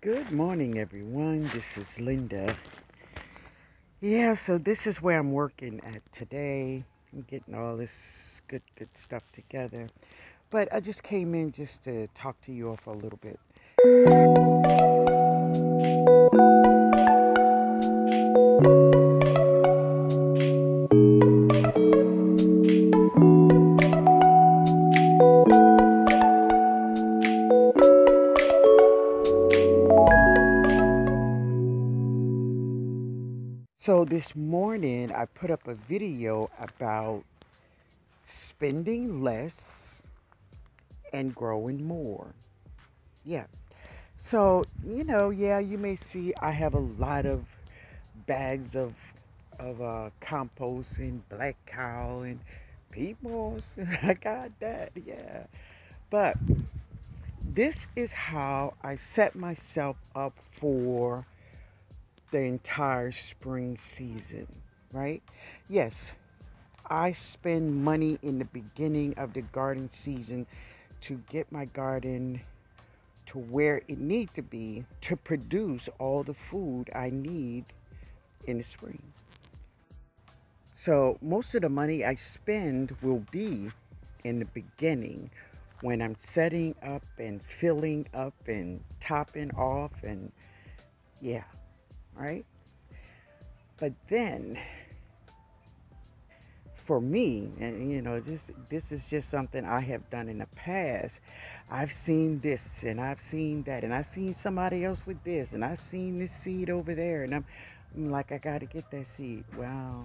Good morning, everyone. This is Linda. Yeah, so this is where I'm working at today. I'm getting all this good stuff together. But I just came in just to talk to you all for a little bit. So this morning, I put up a video about spending less and growing more. Yeah. So, yeah, you may see I have a lot of bags of compost and black cow and peoples. I got that, yeah. But this is how I set myself up for the entire spring season, right? Yes, I spend money in the beginning of the garden season to get my garden to where it needs to be to produce all the food I need in the spring. So most of the money I spend will be in the beginning when I'm setting up and filling up and topping off and yeah, right? But then for me, and this is just something I have done in the past. I've seen this and I've seen that and I've seen somebody else with this and I've seen this seed over there and I'm like I got to get that seed. Well,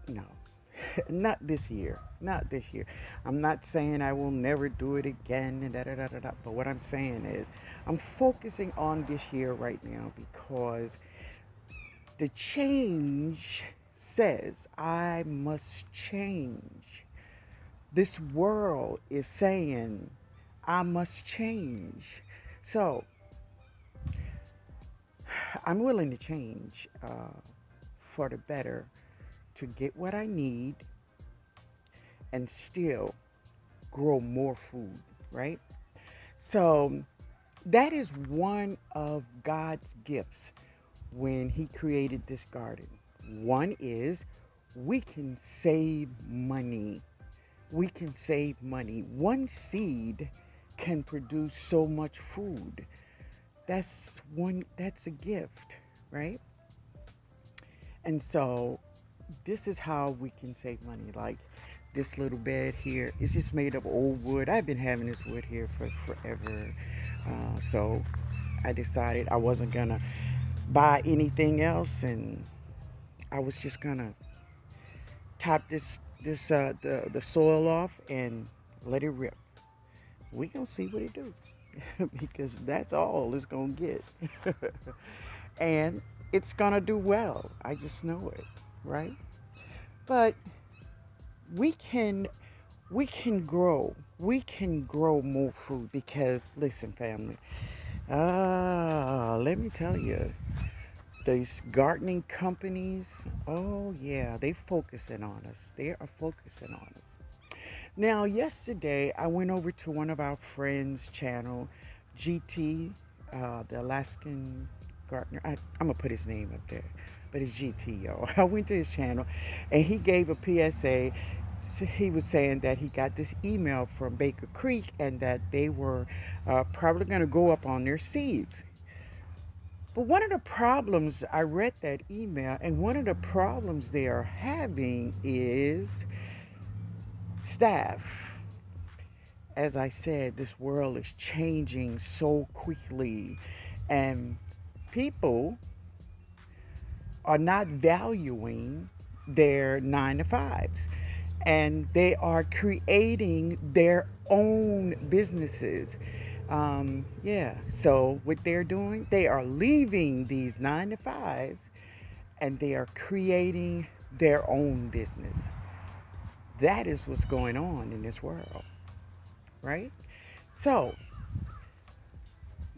no. Not this year. Not this year. I'm not saying I will never do it again and da da da da da. But what I'm saying is I'm focusing on this year right now because the change says I must change. This world is saying I must change. So I'm willing to change for the better to get what I need and still grow more food, right? So that is one of God's gifts when He created this garden. One is we can save money. We can save money. One seed can produce so much food. That's a gift, right? And so this is how we can save money. Like this little bed here, it's just made of old wood. I've been having this wood here for forever. So I decided I wasn't gonna buy anything else, and I was just gonna top the soil off and let it rip. We gonna see what it do because that's all it's gonna get, and it's gonna do well. I just know it, right? But we can we can grow more food because listen, family. Let me tell you, these gardening companies, oh yeah, they focusing on us. They are focusing on us. Now, yesterday I went over to one of our friends' channel, GT, the Alaskan gardener. I'm gonna put his name up there, but it's GT, yo. I went to his channel, and he gave a PSA. He was saying that he got this email from Baker Creek and that they were probably going to go up on their seeds. But one of the problems, I read that email, and one of the problems they are having is staff. As I said, this world is changing so quickly, and people are not valuing their 9 to 5s, and they are creating their own businesses. Yeah, so what they're doing, they are leaving these 9 to 5s and they are creating their own business. That is what's going on in this world, right? So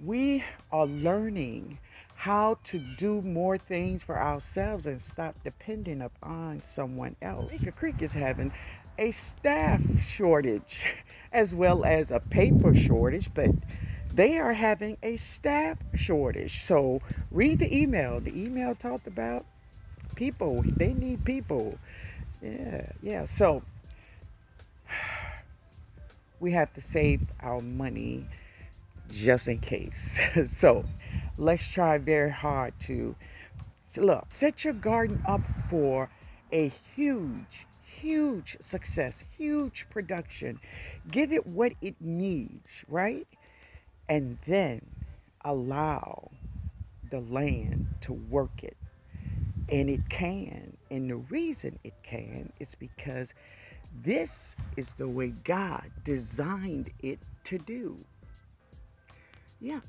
we are learning how to do more things for ourselves and stop depending upon someone else. Baker Creek is having a staff shortage as well as a paper shortage, but they are having a staff shortage. So read the email. The email talked about people. They need people. Yeah, yeah. So we have to save our money just in case. So let's try very hard to look, set your garden up for a huge, huge success, huge production. Give it what it needs, right? And then allow the land to work it. And it can. And the reason it can is because this is the way God designed it to do. Yeah,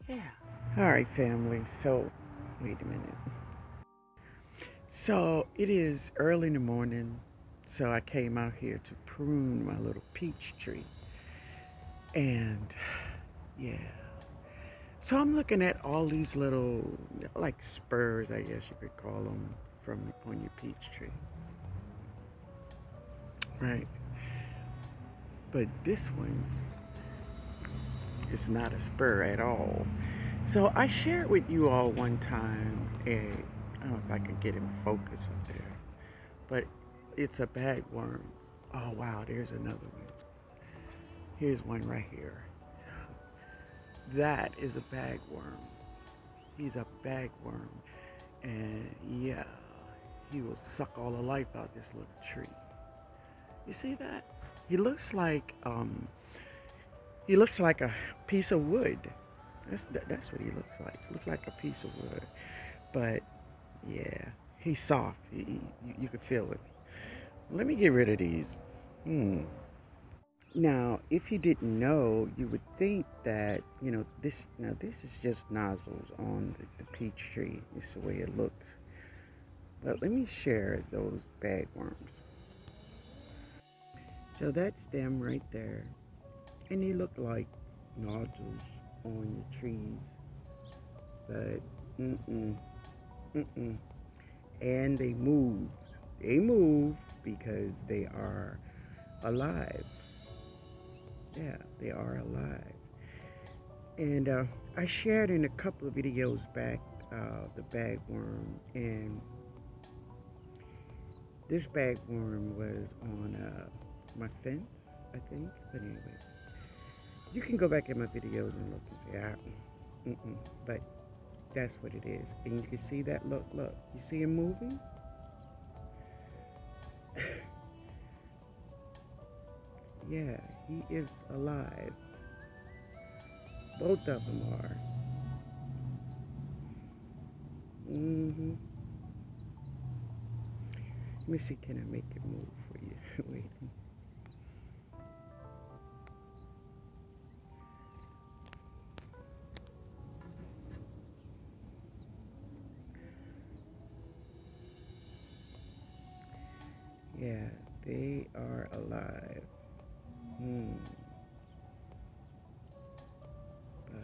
yeah. All right, family. So, wait a minute. So, it is early in the morning. So, I came out here to prune my little peach tree. And, yeah. So, I'm looking at all these little, like spurs, I guess you could call them, from on your peach tree. Right. But this one is not a spur at all. So I shared with you all one time I don't know if I can get him focused up there, but it's a bagworm. Oh wow, there's another one. Here's one right here. That is a bagworm. He's a bagworm. And yeah, he will suck all the life out this little tree. You see that? He looks like he looks like a piece of wood. That's what he looks like. Looks like a piece of wood. But yeah, he's soft. You can feel it. Let me get rid of these. Hmm. Now, if you didn't know, you would think that this is just nozzles on the peach tree. It's the way it looks. But let me share those bagworms. So that's them right there, and they look like nodules on your trees. But mm-mm, mm-mm. And they move. They move because they are alive. Yeah, they are alive. And I shared in a couple of videos back the bagworm, and this bagworm was on my fence, I think. But anyway, you can go back in my videos and look and say, but that's what it is. And you can see that. Look, look. You see him moving? Yeah, he is alive. Both of them are. Mm-hmm. Let me see, can I make it move for you? Wait. Yeah, they are alive. Hmm. But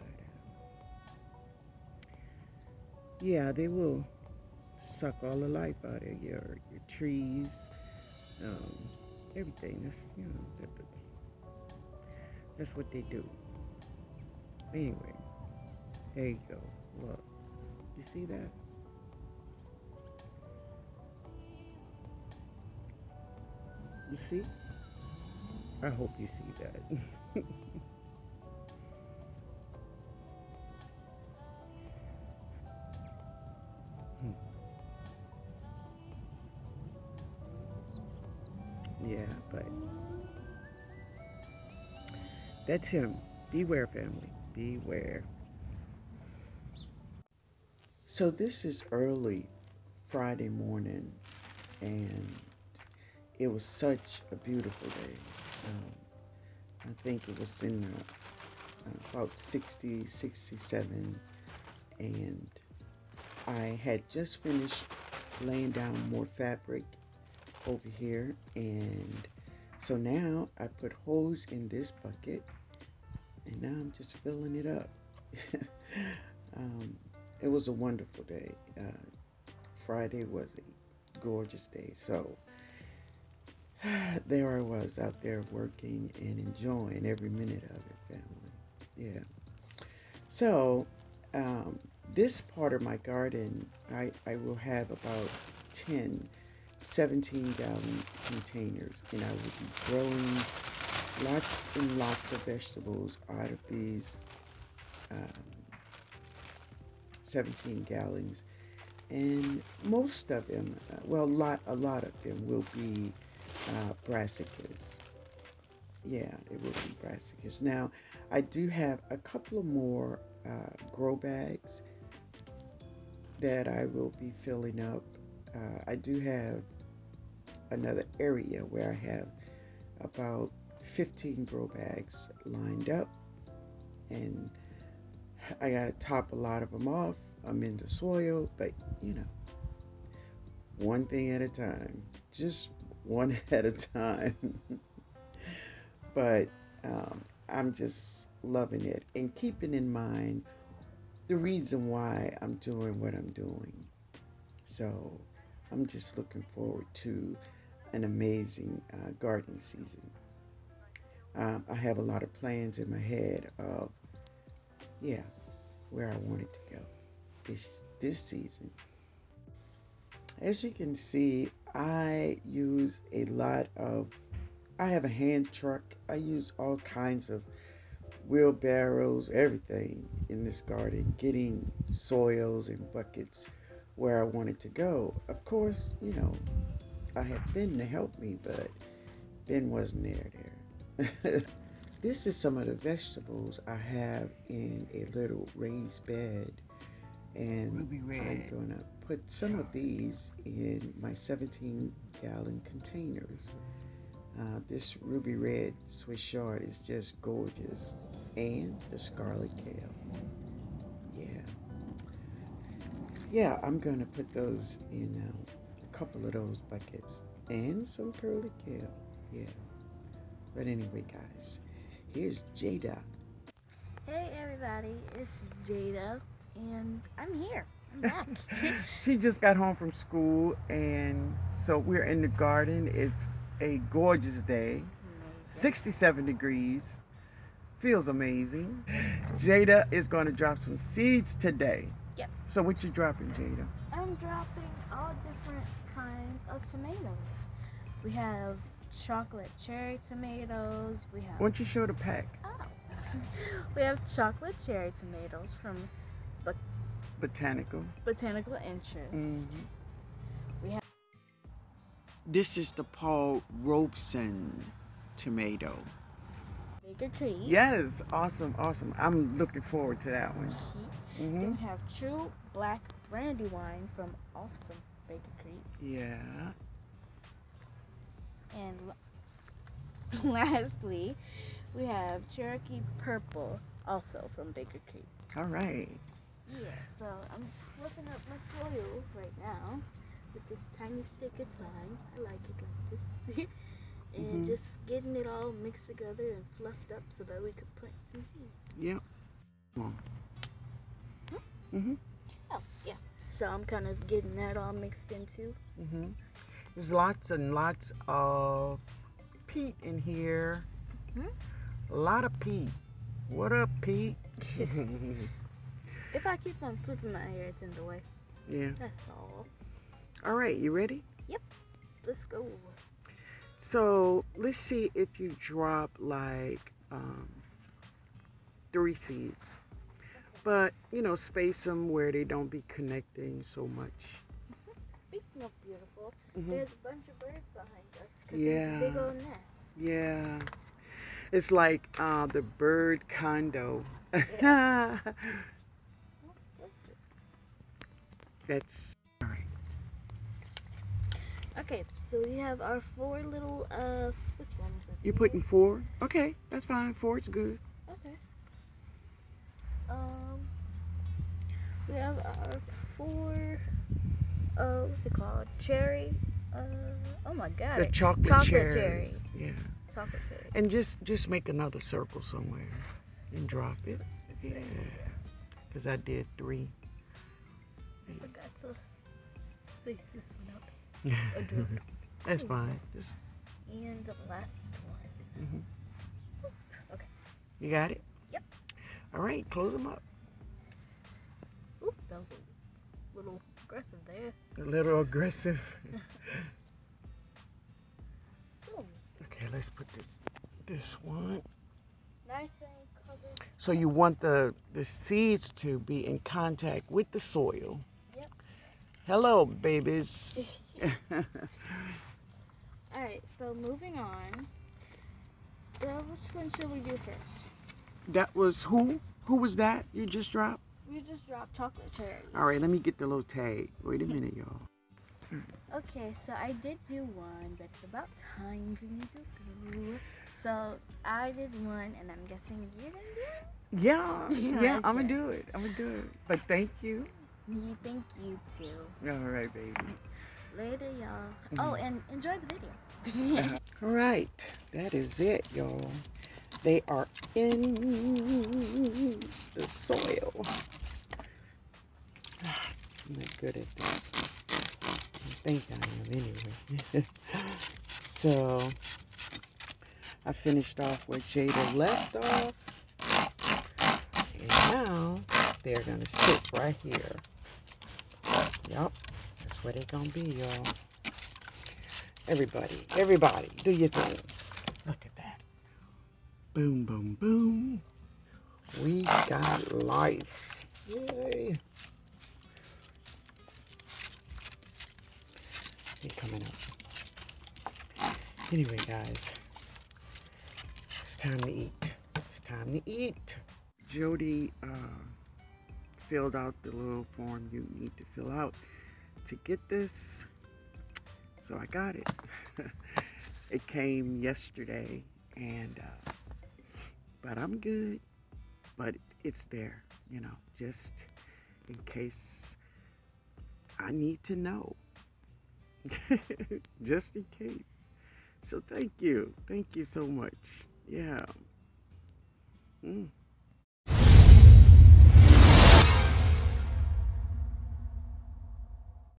yeah, they will suck all the life out of your trees, um, everything. That's what they do. Anyway, there you go. Look, you see that? You see? I hope you see that. Yeah, but that's him. Beware, family. Beware. So this is early Friday morning, and it was such a beautiful day. I think it was in about 60, 67, and I had just finished laying down more fabric over here, and so now I put holes in this bucket, and now I'm just filling it up. um, it was a wonderful day. Friday was a gorgeous day, so there I was out there working and enjoying every minute of it. family. Yeah. So, um, this part of my garden, I will have about 10 17-gallon containers, and I will be growing lots and lots of vegetables out of these um, 17 gallons. And most of them, well, a lot of them will be brassicas. Yeah, it will be brassicas. Now, I do have a couple of more grow bags that I will be filling up. I do have another area where I have about 15 grow bags lined up, and I got to top a lot of them off. I'm in the soil, but you know, one thing at a time, just one at a time. But I'm just loving it and keeping in mind the reason why I'm doing what I'm doing. So I'm just looking forward to an amazing gardening season. I have a lot of plans in my head of, yeah, where I want it to go this season. As you can see, I use a lot of. I have a hand truck. I use all kinds of wheelbarrows, everything in this garden, getting soils and buckets where I wanted to go. Of course, I had Ben to help me, but Ben wasn't there. This is some of the vegetables I have in a little raised bed, and Ruby I'm red. gonna put some of these in my 17-gallon containers. This ruby red Swiss chard is just gorgeous, and the scarlet kale. Yeah, yeah, I'm gonna put those in a couple of those buckets and some curly kale. Yeah, but anyway, guys, here's Jada. Hey everybody, it's Jada, and I'm here. I'm back. She just got home from school, and so we're in the garden. It's a gorgeous day, Amazing. 67 degrees. Feels amazing. Jada is going to drop some seeds today. Yep. So what you dropping, Jada? I'm dropping all different kinds of tomatoes. We have chocolate cherry tomatoes. We have Why don't you show the pack? we have chocolate cherry tomatoes from Botanical. Botanical Interest. Mhm. We have This is the Paul Robeson tomato. Baker Creek. Yes, awesome, awesome. I'm looking forward to that one. Then Hmm. we have True Black Brandywine from also from Baker Creek. Yeah. And lastly, we have Cherokee Purple, also from Baker Creek. All right. Yeah, so I'm flipping up my soil right now with this tiny stick. It's mine. I like it like this. And just getting it all mixed together and fluffed up so that we could plant some seeds. Yep. Mhm. Oh, yeah. So I'm kind of getting that all mixed into. Mhm. There's lots and lots of peat in here. Mhm. A lot of peat. What up, Pete? If I keep on flipping my hair, it's in the way. Yeah. That's all. All right, you ready? Let's go. So let's see if you drop like 3 seeds, but space them where they don't be connecting so much. Speaking of beautiful, Mhm. there's a bunch of birds behind us because Yeah. it's a big old nest. Yeah, it's like the bird condo. Yeah. That's all right. Okay, so we have our 4 little, which one is it? You're putting 4? Okay, that's fine. 4 is good. Okay. We have our 4, what's it called? Cherry, oh my god. The chocolate cherries. cherries. Yeah. Chocolate cherry. And just make another circle somewhere and drop it. Yeah. Because I did 3. I forgot to space this one up. That's fine. Just, And the last one. mhm. Okay. You got it? Yep. All right, close them up. Oop, that was a little aggressive there. A little aggressive. Boom. Okay, let's put this one. Nice and covered. So you want the seeds to be in contact with the soil. Yep. Hello, babies. Alright, so moving on. Which one should we do first? That was who? Who was that you just dropped? We just dropped chocolate cherries. All right, let me get the little tag. Wait a minute, y'all. Okay, so I did do one, but it's about time for me to go. So I did one, and I'm guessing you're gonna do it? Yeah, I'm gonna Okay. do it. But thank you. Me, thank you too. All right, baby. Later, y'all. Oh, and enjoy the video. All right, that is it, y'all. They are in the soil. I'm not good at this. I think I am anyway. So I finished off where Jada left off. And now they're gonna sit right here. Yup, that's where they're gonna be, y'all. Everybody, do your thing. Look at that. Boom, boom, boom. We got life. Yay. He coming up. Anyway, guys, it's time to eat. It's time to eat. Jody filled out the little form you need to fill out to get this. So I got it. It came yesterday, and but I'm good. But it's there, you know, just in case I need to know. Just in case. So thank you so much. Yeah.